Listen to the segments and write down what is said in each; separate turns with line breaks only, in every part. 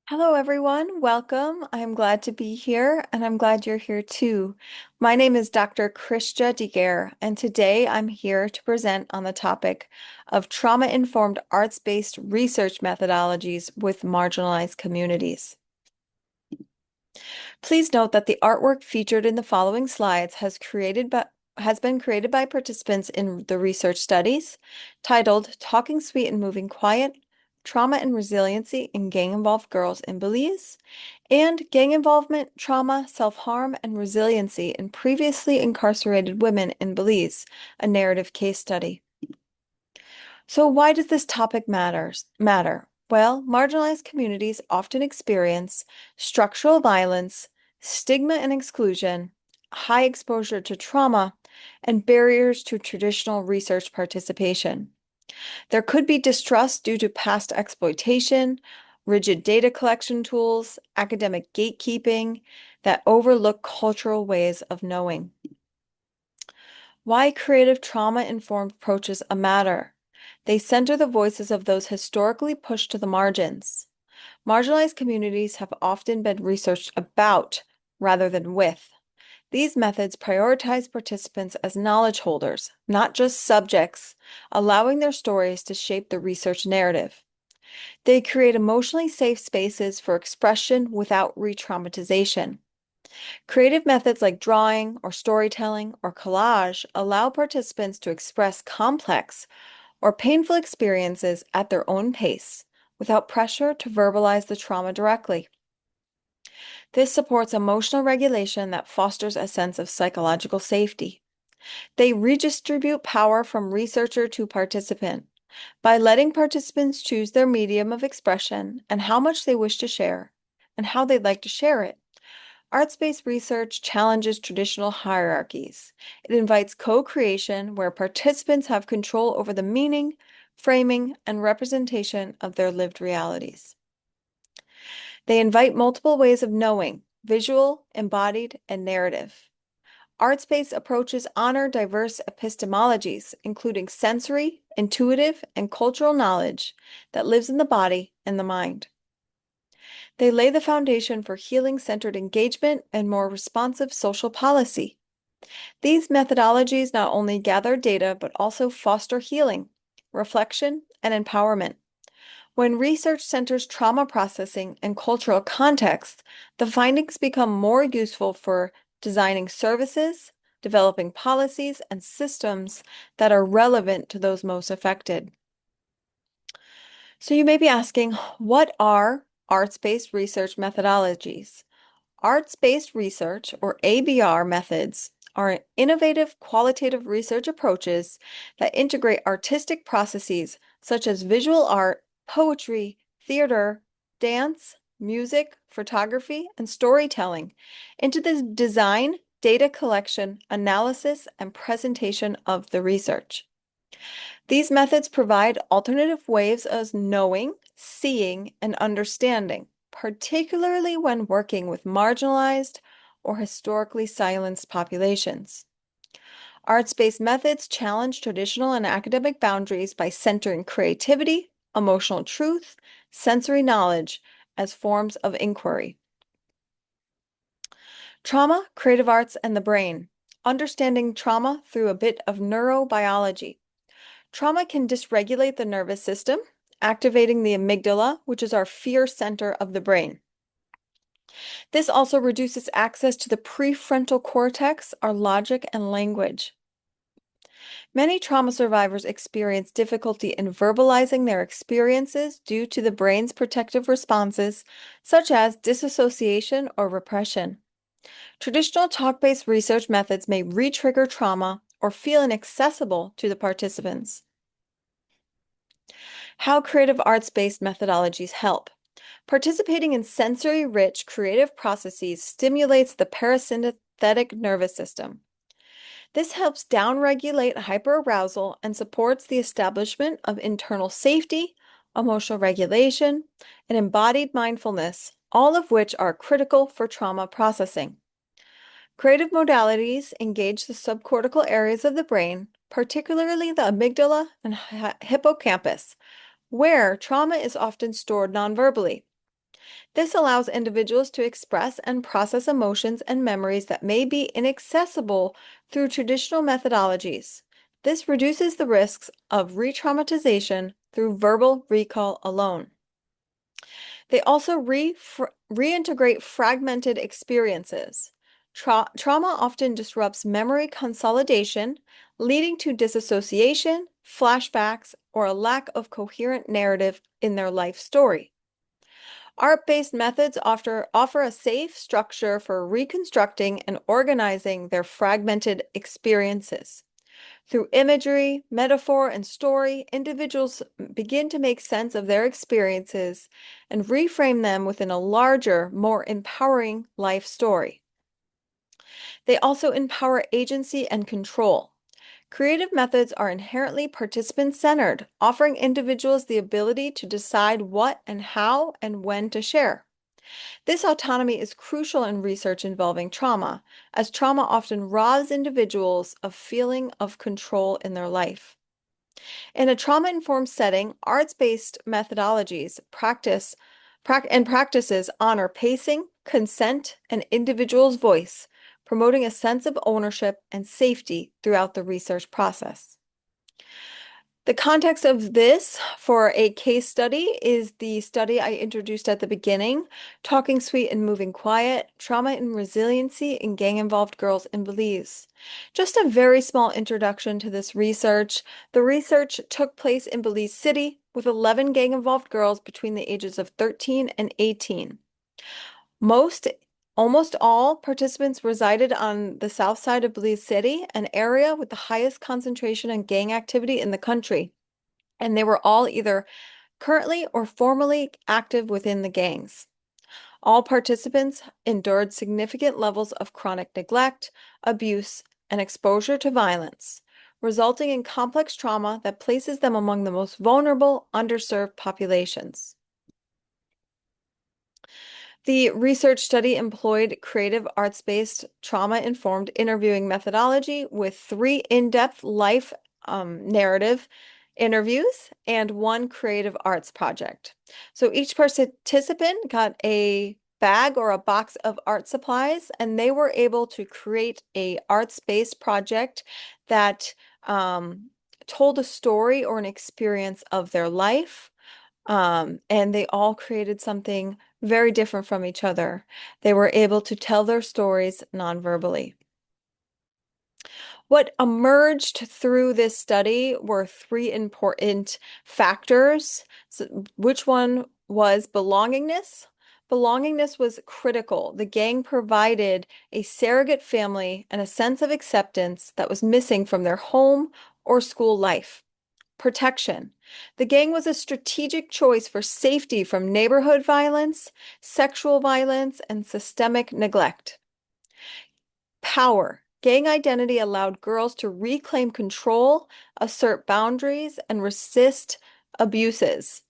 Hello, everyone. Welcome. I'm glad to be here, and I'm glad you're here too. My name is Dr. Kristia DeGare, and today I'm here to present on the topic of trauma-informed arts-based research methodologies with marginalized communities. Please note that the artwork featured in the following slides has been created by participants in the research studies titled Talking Sweet and Moving Quiet, Trauma and Resiliency in Gang-Involved Girls in Belize, and Gang Involvement, Trauma, Self-Harm, and Resiliency in Previously Incarcerated Women in Belize, a narrative case study. So why does this topic matter? Well, marginalized communities often experience structural violence, stigma and exclusion, high exposure to trauma, and barriers to traditional research participation. There could be distrust due to past exploitation, rigid data collection tools, academic gatekeeping that overlook cultural ways of knowing. Why creative trauma-informed approaches matter? They center the voices of those historically pushed to the margins. Marginalized communities have often been researched about rather than with. These methods prioritize participants as knowledge holders, not just subjects, allowing their stories to shape the research narrative. They create emotionally safe spaces for expression without re-traumatization. Creative methods like drawing or storytelling or collage allow participants to express complex or painful experiences at their own pace without pressure to verbalize the trauma directly. This supports emotional regulation that fosters a sense of psychological safety. They redistribute power from researcher to participant by letting participants choose their medium of expression and how much they wish to share and how they'd like to share it. Arts-based research challenges traditional hierarchies. It invites co-creation where participants have control over the meaning, framing, and representation of their lived realities. They invite multiple ways of knowing, visual, embodied, and narrative. Arts-based approaches honor diverse epistemologies, including sensory, intuitive, and cultural knowledge that lives in the body and the mind. They lay the foundation for healing-centered engagement and more responsive social policy. These methodologies not only gather data, but also foster healing, reflection, and empowerment. When research centers trauma processing and cultural context, the findings become more useful for designing services, developing policies, and systems that are relevant to those most affected. So you may be asking, what are arts-based research methodologies? Arts-based research, or ABR methods, are innovative qualitative research approaches that integrate artistic processes such as visual art, poetry, theater, dance, music, photography, and storytelling into the design, data collection, analysis, and presentation of the research. These methods provide alternative ways of knowing, seeing, and understanding, particularly when working with marginalized or historically silenced populations. Arts-based methods challenge traditional and academic boundaries by centering creativity, emotional truth, sensory knowledge as forms of inquiry. Trauma, creative arts, and the brain. Understanding trauma through a bit of neurobiology. Trauma can dysregulate the nervous system, activating the amygdala, which is our fear center of the brain. This also reduces access to the prefrontal cortex, our logic and language. Many trauma survivors experience difficulty in verbalizing their experiences due to the brain's protective responses, such as disassociation or repression. Traditional talk-based research methods may re-trigger trauma or feel inaccessible to the participants. How creative arts-based methodologies help. Participating in sensory-rich creative processes stimulates the parasympathetic nervous system. This helps downregulate hyperarousal and supports the establishment of internal safety, emotional regulation, and embodied mindfulness, all of which are critical for trauma processing. Creative modalities engage the subcortical areas of the brain, particularly the amygdala and hippocampus, where trauma is often stored nonverbally. This allows individuals to express and process emotions and memories that may be inaccessible through traditional methodologies. This reduces the risks of retraumatization through verbal recall alone. They also reintegrate fragmented experiences. Trauma often disrupts memory consolidation, leading to disassociation, flashbacks, or a lack of coherent narrative in their life story. Art-based methods offer a safe structure for reconstructing and organizing their fragmented experiences. Through imagery, metaphor, and story, individuals begin to make sense of their experiences and reframe them within a larger, more empowering life story. They also empower agency and control. Creative methods are inherently participant-centered, offering individuals the ability to decide what and how and when to share. This autonomy is crucial in research involving trauma, as trauma often robs individuals of feeling of control in their life. In a trauma-informed setting, arts-based methodologies and practices honor pacing, consent, and individual's voice, promoting a sense of ownership and safety throughout the research process. The context of this for a case study is the study I introduced at the beginning, Talking Sweet and Moving Quiet, Trauma and Resiliency in Gang-Involved Girls in Belize. Just a very small introduction to this research. The research took place in Belize City with 11 gang-involved girls between the ages of 13 and 18. Almost all participants resided on the south side of Belize City, an area with the highest concentration of gang activity in the country, and they were all either currently or formerly active within the gangs. All participants endured significant levels of chronic neglect, abuse, and exposure to violence, resulting in complex trauma that places them among the most vulnerable, underserved populations. The research study employed creative arts-based trauma-informed interviewing methodology with 3 in-depth life narrative interviews and 1 creative arts project. So each participant got a bag or a box of art supplies, and they were able to create a arts-based project that told a story or an experience of their life. And they all created something very different from each other. They were able to tell their stories non-verbally. What emerged through this study were 3 important factors. So which one was belongingness? Belongingness was critical. The gang provided a surrogate family and a sense of acceptance that was missing from their home or school life. Protection. The gang was a strategic choice for safety from neighborhood violence, sexual violence, and systemic neglect. Power. Gang identity allowed girls to reclaim control, assert boundaries, and resist abuses,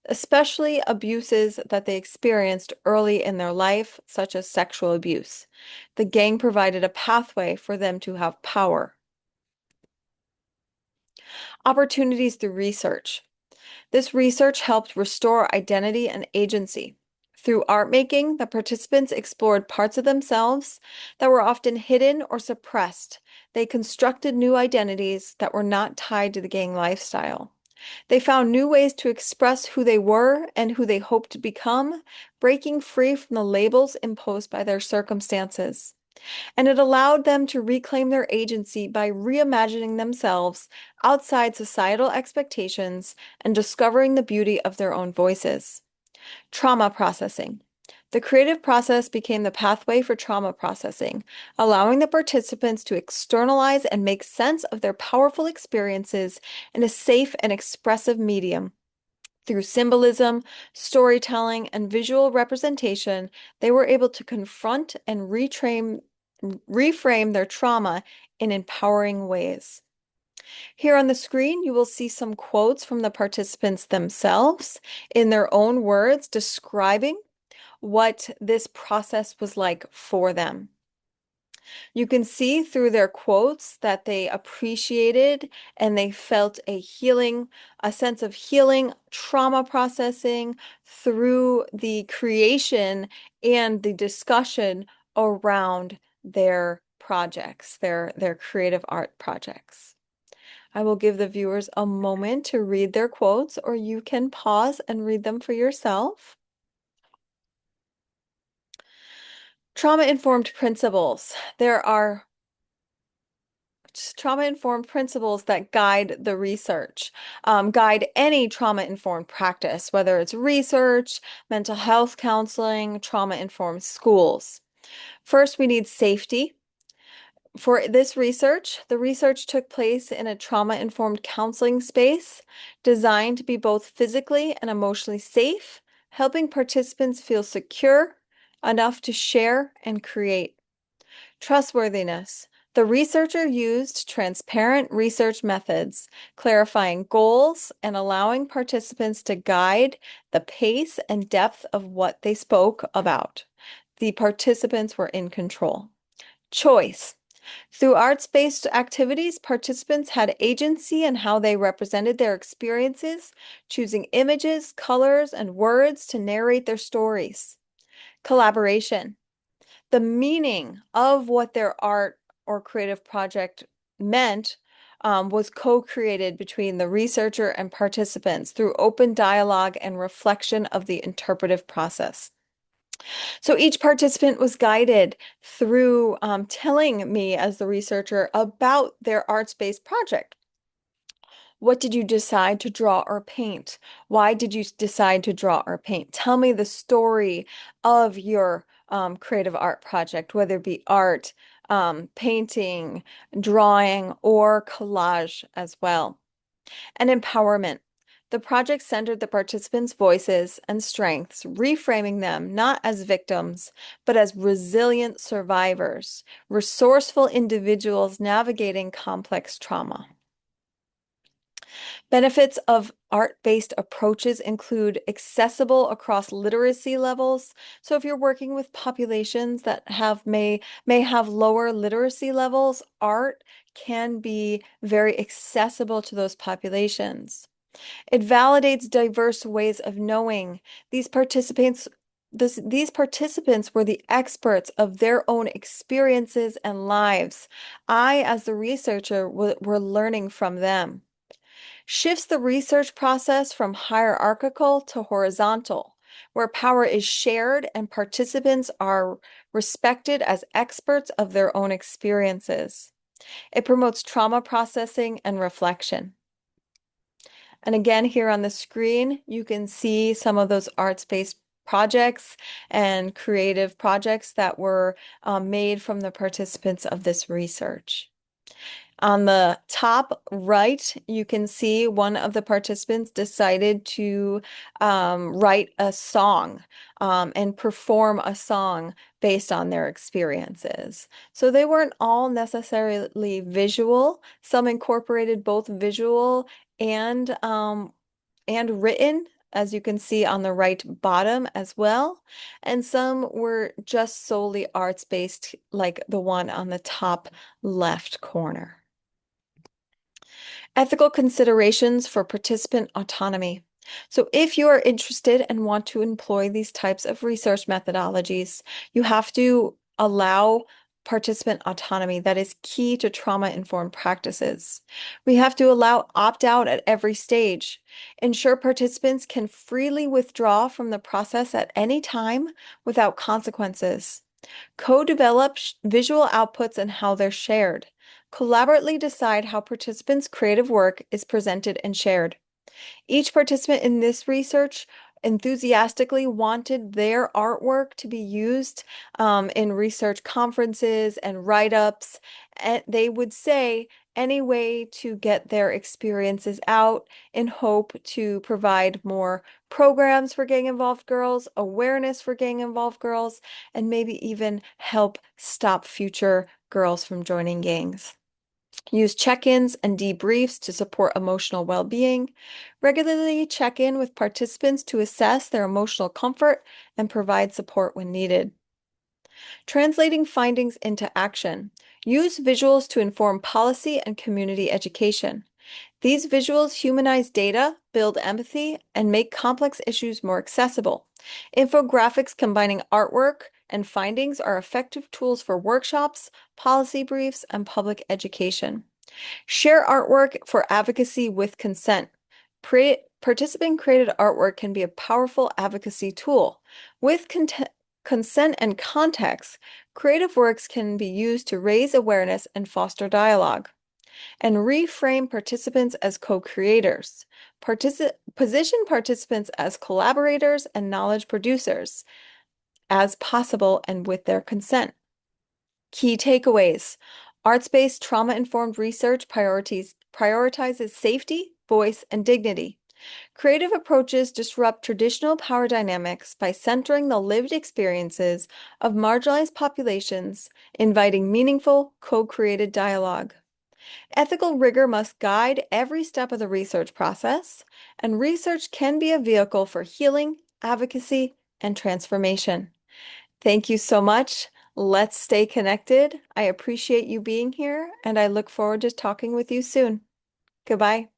especially abuses that they experienced early in their life, such as sexual abuse. The gang provided a pathway for them to have power. Opportunities through research. This research helped restore identity and agency. Through art making, the participants explored parts of themselves that were often hidden or suppressed. They constructed new identities that were not tied to the gang lifestyle. They found new ways to express who they were and who they hoped to become, breaking free from the labels imposed by their circumstances. And it allowed them to reclaim their agency by reimagining themselves outside societal expectations and discovering the beauty of their own voices. Trauma processing. The creative process became the pathway for trauma processing, allowing the participants to externalize and make sense of their powerful experiences in a safe and expressive medium. Through symbolism, storytelling, and visual representation, they were able to confront and reframe their trauma in empowering ways. Here on the screen, you will see some quotes from the participants themselves in their own words describing what this process was like for them. You can see through their quotes that they appreciated and they felt a sense of healing, trauma processing through the creation and the discussion around their projects, their creative art projects. I will give the viewers a moment to read their quotes, or you can pause and read them for yourself. Trauma-informed principles. There are trauma-informed principles that guide the research, guide any trauma-informed practice, whether it's research, mental health counseling, trauma-informed schools. First, we need safety. For this research, the research took place in a trauma-informed counseling space designed to be both physically and emotionally safe, helping participants feel secure enough to share and create. Trustworthiness. The researcher used transparent research methods, clarifying goals and allowing participants to guide the pace and depth of what they spoke about. The participants were in control. Choice. Through arts-based activities, participants had agency in how they represented their experiences, choosing images, colors, and words to narrate their stories. Collaboration. The meaning of what their art or creative project meant was co-created between the researcher and participants through open dialogue and reflection of the interpretive process. So each participant was guided through telling me as the researcher about their arts-based project. What did you decide to draw or paint? Why did you decide to draw or paint? Tell me the story of your creative art project, whether it be art, painting, drawing, or collage as well. And empowerment. The project centered the participants' voices and strengths, reframing them not as victims, but as resilient survivors, resourceful individuals navigating complex trauma. Benefits of art-based approaches include accessible across literacy levels. So if you're working with populations that may have lower literacy levels, art can be very accessible to those populations. It validates diverse ways of knowing. These participants these participants were the experts of their own experiences and lives. I, as the researcher, were learning from them. Shifts the research process from hierarchical to horizontal, where power is shared and participants are respected as experts of their own experiences. It promotes trauma processing and reflection. And again, here on the screen, you can see some of those arts-based projects and creative projects that were made from the participants of this research. On the top right, you can see one of the participants decided to write a song and perform a song based on their experiences. So they weren't all necessarily visual. Some incorporated both visual and written, as you can see on the right bottom as well. And some were just solely arts-based, like the one on the top left corner. Ethical considerations for participant autonomy. So if you are interested and want to employ these types of research methodologies, you have to allow participant autonomy. That is key to trauma-informed practices. We have to allow opt-out at every stage. Ensure participants can freely withdraw from the process at any time without consequences. Co-develop visual outputs and how they're shared. Collaboratively decide how participants' creative work is presented and shared. Each participant in this research enthusiastically wanted their artwork to be used in research conferences and write-ups. And they would say any way to get their experiences out in hope to provide more programs for gang-involved girls, awareness for gang-involved girls, and maybe even help stop future girls from joining gangs. Use check-ins and debriefs to support emotional well-being. Regularly check in with participants to assess their emotional comfort and provide support when needed. Translating findings into action. Use visuals to inform policy and community education. These visuals humanize data, build empathy, and make complex issues more accessible. Infographics combining artwork and findings are effective tools for workshops, policy briefs, and public education. Share artwork for advocacy with consent. Participant-created artwork can be a powerful advocacy tool. With consent and context, creative works can be used to raise awareness and foster dialogue. And reframe participants as co-creators. Position participants as collaborators and knowledge producers as possible and with their consent. Key takeaways. Arts-based trauma-informed research prioritizes safety, voice, and dignity. Creative approaches disrupt traditional power dynamics by centering the lived experiences of marginalized populations, inviting meaningful, co-created dialogue. Ethical rigor must guide every step of the research process, and research can be a vehicle for healing, advocacy, and transformation. Thank you so much. Let's stay connected. I appreciate you being here, and I look forward to talking with you soon. Goodbye.